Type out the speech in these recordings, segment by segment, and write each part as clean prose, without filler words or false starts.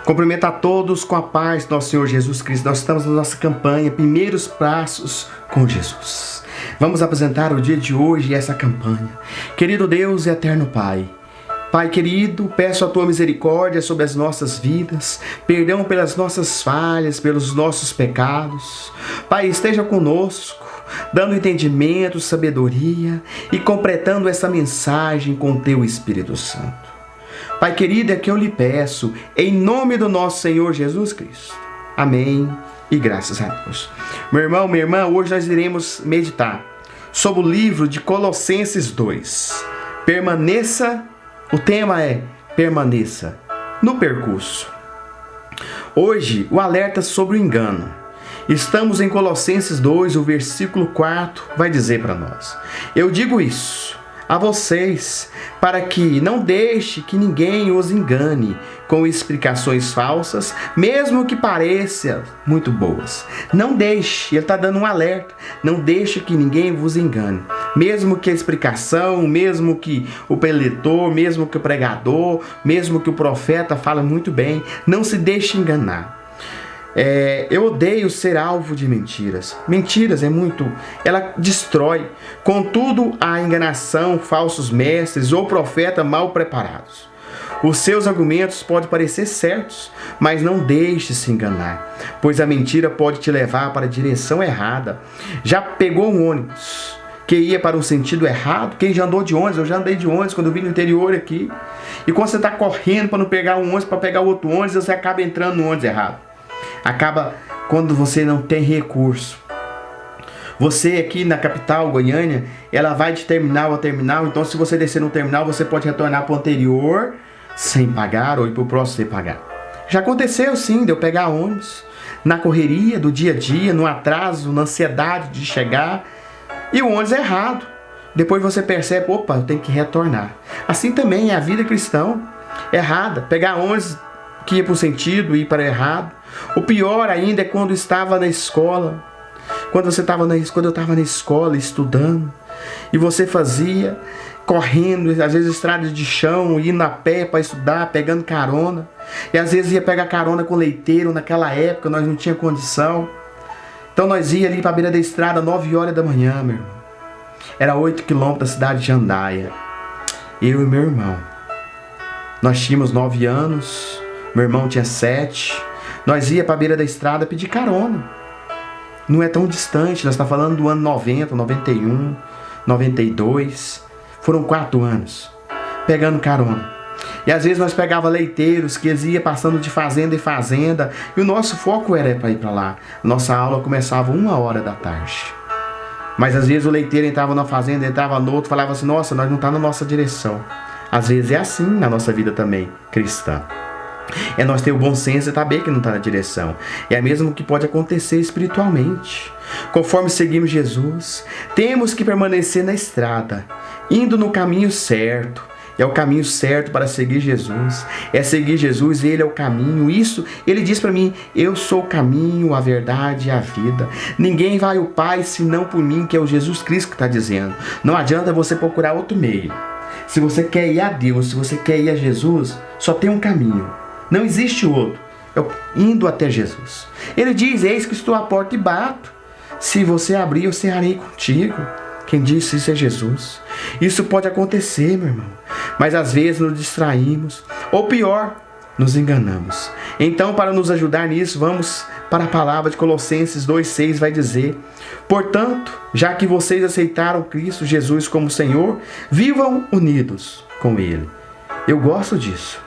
Cumprimento a todos com a paz do nosso Senhor Jesus Cristo. Nós estamos na nossa campanha Primeiros Passos com Jesus. Vamos apresentar o dia de hoje essa campanha. Querido Deus e eterno Pai, Pai querido, peço a Tua misericórdia sobre as nossas vidas, perdão pelas nossas falhas, pelos nossos pecados. Pai, esteja conosco, dando entendimento, sabedoria e completando essa mensagem com Teu Espírito Santo. Pai querido, é que eu lhe peço, em nome do nosso Senhor Jesus Cristo. Amém e graças a Deus. Meu irmão, minha irmã, hoje nós iremos meditar sobre o livro de Colossenses 2. Permaneça, o tema é permaneça no percurso. Hoje, o alerta sobre o engano. Estamos em Colossenses 2, o versículo 4 vai dizer para nós: eu digo isso a vocês, para que não deixe que ninguém os engane com explicações falsas, mesmo que pareçam muito boas. Não deixe, ele está dando um alerta, não deixe que ninguém vos engane. Mesmo que a explicação, mesmo que o preletor, mesmo que o pregador, mesmo que o profeta fala muito bem, não se deixe enganar. Eu odeio ser alvo de mentiras. Mentiras ela destrói. Contudo, a enganação, falsos mestres ou profetas mal preparados. Os seus argumentos podem parecer certos, mas não deixe se enganar, pois a mentira pode te levar para a direção errada. Já pegou um ônibus que ia para um sentido errado? Quem já andou de ônibus? Eu já andei de ônibus quando eu vim no interior aqui. E quando você está correndo para não pegar um ônibus, para pegar outro ônibus, você acaba entrando no ônibus errado. Acaba quando você não tem recurso. Você aqui na capital, Goiânia, ela vai de terminal a terminal. Então se você descer no terminal, você pode retornar para o anterior sem pagar ou ir para o próximo sem pagar. Já aconteceu sim de eu pegar ônibus na correria do dia a dia, no atraso, na ansiedade de chegar, e o ônibus é errado. Depois você percebe, opa, eu tenho que retornar. Assim também é a vida cristã errada. Pegar ônibus que ia para o sentido e ir para o errado. O pior ainda é quando estava na escola. Quando eu estava na escola estudando, e você fazia correndo, às vezes estrada de chão, indo a pé para estudar, pegando carona. E às vezes ia pegar carona com leiteiro. Naquela época nós não tinha condição. Então nós ia ali para a beira da estrada 9 horas da manhã, meu irmão. Era 8 quilômetros da cidade de Jandaia. Eu e meu irmão. Nós tínhamos 9 anos. Meu irmão tinha 7. Nós ia para a beira da estrada pedir carona. Não é tão distante. Nós estamos falando do ano 90, 91, 92. Foram 4 anos pegando carona. E às vezes nós pegava leiteiros que eles iam passando de fazenda em fazenda. E o nosso foco era para ir para lá. Nossa aula começava 1h da tarde. Mas às vezes o leiteiro entrava na fazenda, entrava no outro, falava assim: nossa, nós não estamos na nossa direção. Às vezes é assim na nossa vida também, cristã. É nós ter o bom senso e saber que não está na direção. É mesmo que pode acontecer espiritualmente. Conforme seguimos Jesus, temos que permanecer na estrada, indo no caminho certo. É o caminho certo para seguir Jesus. É seguir Jesus, Ele é o caminho. Isso, Ele diz para mim: eu sou o caminho, a verdade e a vida. Ninguém vai ao Pai senão por mim, que é o Jesus Cristo que está dizendo. Não adianta você procurar outro meio. Se você quer ir a Deus, se você quer ir a Jesus, só tem um caminho. Não existe outro. É indo até Jesus. Ele diz: eis que estou à porta e bato. Se você abrir, eu cearei contigo. Quem disse isso é Jesus. Isso pode acontecer, meu irmão. Mas às vezes nos distraímos. Ou pior, nos enganamos. Então, para nos ajudar nisso, vamos para a palavra de Colossenses 2,6, vai dizer: portanto, já que vocês aceitaram Cristo Jesus como Senhor, vivam unidos com Ele. Eu gosto disso.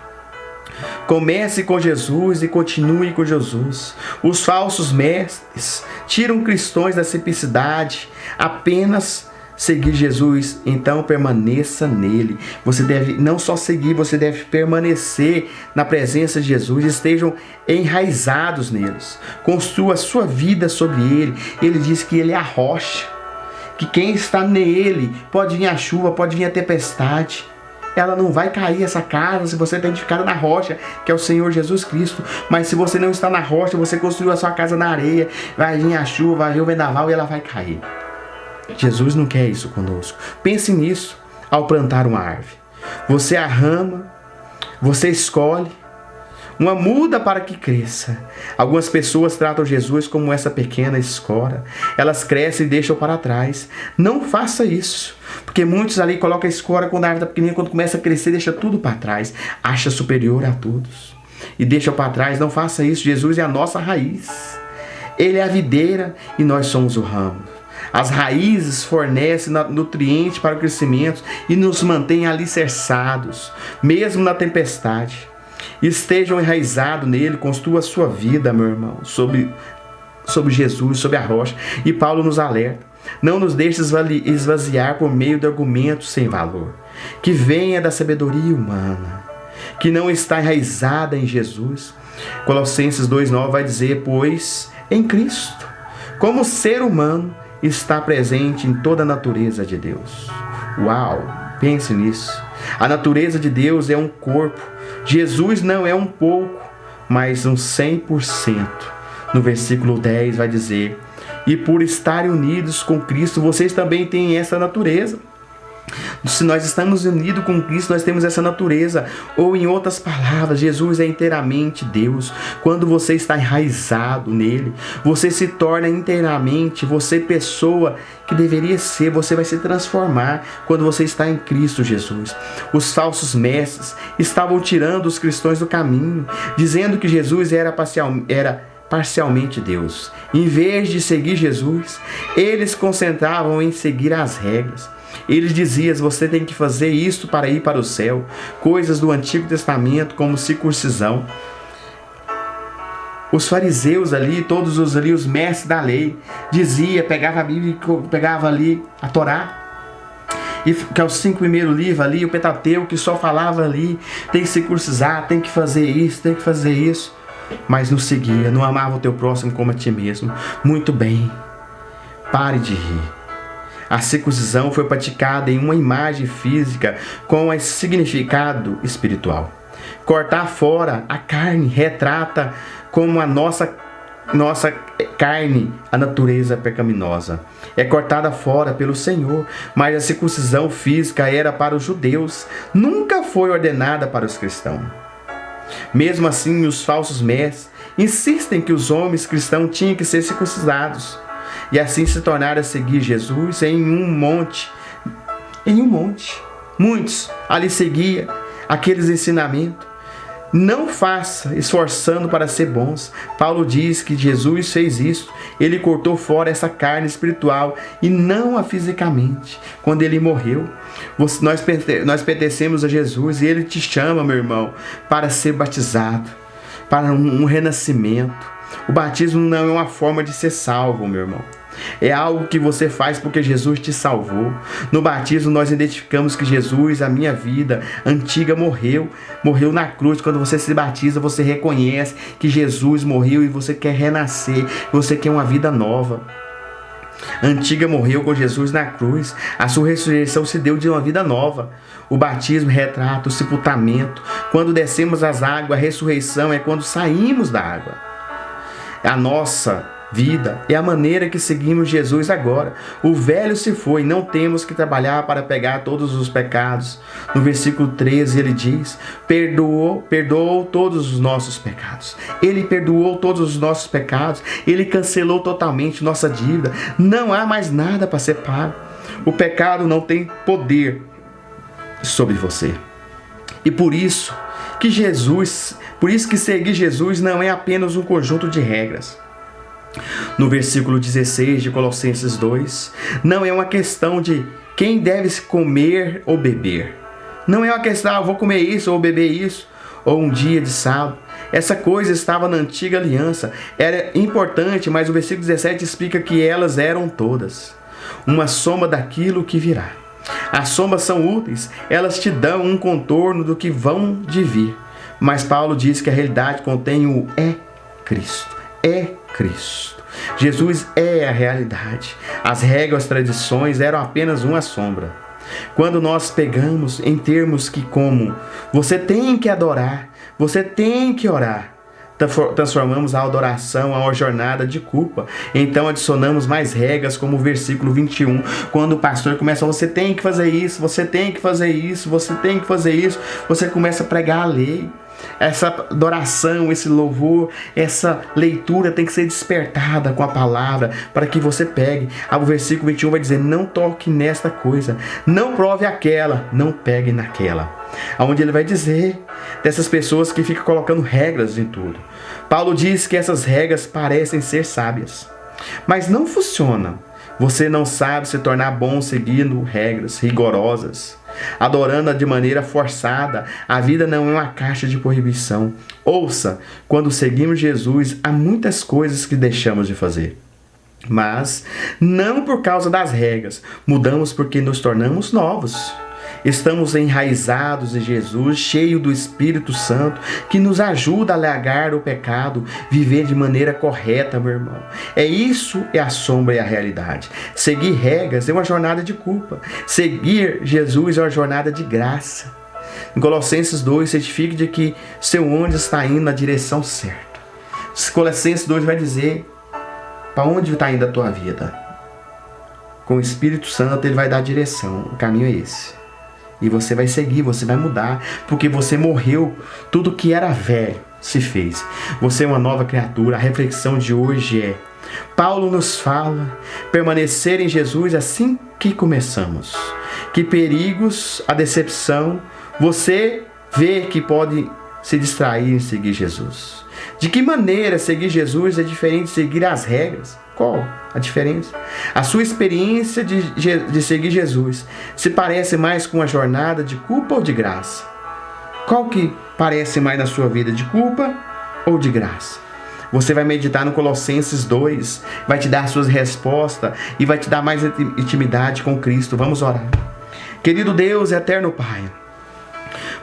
Comece com Jesus e continue com Jesus. Os falsos mestres tiram cristãos da simplicidade, apenas seguir Jesus. Então permaneça nele. Você deve não só seguir, você deve permanecer na presença de Jesus. Estejam enraizados neles. Construa a sua vida sobre ele. Ele diz que ele é a rocha, que quem está nele, pode vir a chuva, pode vir a tempestade, ela não vai cair, essa casa, se você está edificado na rocha, que é o Senhor Jesus Cristo. Mas se você não está na rocha, você construiu a sua casa na areia, vai vir a chuva, vai vir o vendaval e ela vai cair. Jesus não quer isso conosco. Pense nisso ao plantar uma árvore. Você a rama, você escolhe uma muda para que cresça. Algumas pessoas tratam Jesus como essa pequena escora. Elas crescem e deixam para trás. Não faça isso, porque muitos ali colocam a escora quando a árvore está pequenininha, quando começa a crescer, deixa tudo para trás. Acha superior a todos e deixa para trás. Não faça isso. Jesus é a nossa raiz. Ele é a videira e nós somos o ramo. As raízes fornecem nutrientes para o crescimento e nos mantêm alicerçados, mesmo na tempestade. Estejam enraizados nele, construa a sua vida, meu irmão, sobre Jesus, sobre a rocha. E Paulo nos alerta: não nos deixe esvaziar por meio de argumentos sem valor, que venha da sabedoria humana, que não está enraizada em Jesus. Colossenses 2,9 vai dizer: pois em Cristo, como ser humano, está presente em toda a natureza de Deus. Uau, pense nisso. A natureza de Deus é um corpo. Jesus não é um pouco, mas um 100%. No versículo 10 vai dizer: e por estarem unidos com Cristo, vocês também têm essa natureza. Se nós estamos unidos com Cristo, nós temos essa natureza. Ou em outras palavras, Jesus é inteiramente Deus. Quando você está enraizado nele, você se torna inteiramente, você pessoa que deveria ser, você vai se transformar quando você está em Cristo Jesus. Os falsos mestres estavam tirando os cristãos do caminho, dizendo que Jesus era parcialmente Deus. Em vez de seguir Jesus, eles concentravam em seguir as regras. Eles diziam: você tem que fazer isso para ir para o céu. Coisas do Antigo Testamento, como circuncisão. Os fariseus ali, todos os mestres da lei, pegava a Bíblia, pegava ali a Torá, que é os 5 primeiros livros ali, o Pentateuco, que só falava ali: tem que circuncisar, tem que fazer isso, tem que fazer isso. Mas não seguia, não amava o teu próximo como a ti mesmo. Muito bem, pare de rir. A circuncisão foi praticada em uma imagem física com um significado espiritual. Cortar fora a carne retrata como a nossa carne, a natureza pecaminosa. É cortada fora pelo Senhor, mas a circuncisão física era para os judeus, nunca foi ordenada para os cristãos. Mesmo assim, os falsos mestres insistem que os homens cristãos tinham que ser circuncidados e assim se tornaram a seguir Jesus em um monte. Muitos ali seguiam aqueles ensinamentos. Não faça esforçando para ser bons. Paulo diz que Jesus fez isso. Ele cortou fora essa carne espiritual e não a fisicamente. Quando ele morreu, nós pertencemos a Jesus e ele te chama, meu irmão, para ser batizado, para um renascimento. O batismo não é uma forma de ser salvo, meu irmão. É algo que você faz porque Jesus te salvou. No batismo nós identificamos que Jesus, a minha vida antiga, morreu na cruz. Quando você se batiza, você reconhece que Jesus morreu e você quer renascer, você quer uma vida nova. A antiga morreu com Jesus na cruz. A sua ressurreição se deu de uma vida nova. O batismo retrata o sepultamento. Quando descemos as águas, a ressurreição é quando saímos da água. A nossa vida é a maneira que seguimos Jesus agora. O velho se foi, não temos que trabalhar para pegar todos os pecados. No versículo 13 ele diz: perdoou todos os nossos pecados. Ele perdoou todos os nossos pecados. Ele cancelou totalmente nossa dívida. Não há mais nada para ser pago. O pecado não tem poder sobre você. E por isso que seguir Jesus não é apenas um conjunto de regras. No versículo 16 de Colossenses 2, não é uma questão de quem deve comer ou beber. Não é uma questão, vou comer isso ou beber isso, ou um dia de sábado. Essa coisa estava na antiga aliança, era importante, mas o versículo 17 explica que elas eram todas uma soma daquilo que virá. As somas são úteis, elas te dão um contorno do que vão de vir. Mas Paulo diz que a realidade contém o Cristo. É Cristo. Jesus é a realidade. As regras, tradições eram apenas uma sombra. Quando nós pegamos em termos que como você tem que adorar, você tem que orar, transformamos a adoração a uma jornada de culpa. Então adicionamos mais regras, como o versículo 21, quando o pastor começa: você tem que fazer isso, você tem que fazer isso, você tem que fazer isso. Você começa a pregar a lei. Essa adoração, esse louvor, essa leitura tem que ser despertada com a palavra, para que você pegue. O versículo 21 vai dizer: não toque nesta coisa, não prove aquela, não pegue naquela. Onde ele vai dizer dessas pessoas que ficam colocando regras em tudo. Paulo diz que essas regras parecem ser sábias, mas não funcionam. Você não sabe se tornar bom seguindo regras rigorosas, adorando-a de maneira forçada. A vida não é uma caixa de proibição. Ouça, quando seguimos Jesus, há muitas coisas que deixamos de fazer. Mas não por causa das regras, mudamos porque nos tornamos novos. Estamos enraizados em Jesus, cheio do Espírito Santo, que nos ajuda a largar o pecado, viver de maneira correta, meu irmão. Isso é a sombra e a realidade. Seguir regras é uma jornada de culpa. Seguir Jesus é uma jornada de graça. Em Colossenses 2, certifique de que seu onde está indo na direção certa. Colossenses 2 vai dizer para onde está indo a tua vida. Com o Espírito Santo ele vai dar a direção. O caminho é esse. E você vai seguir, você vai mudar, porque você morreu, tudo que era velho se fez. Você é uma nova criatura. A reflexão de hoje é: Paulo nos fala permanecer em Jesus assim que começamos. Que perigos, a decepção, você vê que pode se distrair em seguir Jesus. De que maneira seguir Jesus é diferente de seguir as regras? Qual a diferença? A sua experiência de seguir Jesus se parece mais com uma jornada de culpa ou de graça? Qual que parece mais na sua vida, de culpa ou de graça? Você vai meditar no Colossenses 2, vai te dar as suas respostas e vai te dar mais intimidade com Cristo. Vamos orar. Querido Deus, eterno Pai,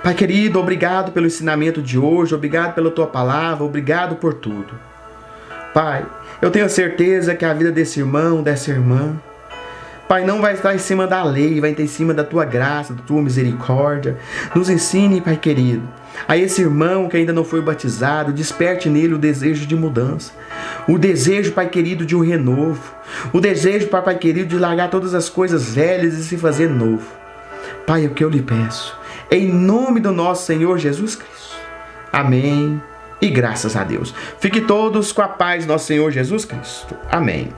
Pai querido, obrigado pelo ensinamento de hoje, obrigado pela Tua palavra, obrigado por tudo. Pai, eu tenho certeza que a vida desse irmão, dessa irmã, Pai, não vai estar em cima da lei, vai estar em cima da Tua graça, da Tua misericórdia. Nos ensine, Pai querido, a esse irmão que ainda não foi batizado, desperte nele o desejo de mudança, o desejo, Pai querido, de um renovo, o desejo, Pai querido, de largar todas as coisas velhas e se fazer novo. Pai, é o que eu lhe peço, em nome do nosso Senhor Jesus Cristo. Amém. E graças a Deus. Fique todos com a paz do nosso Senhor Jesus Cristo. Amém.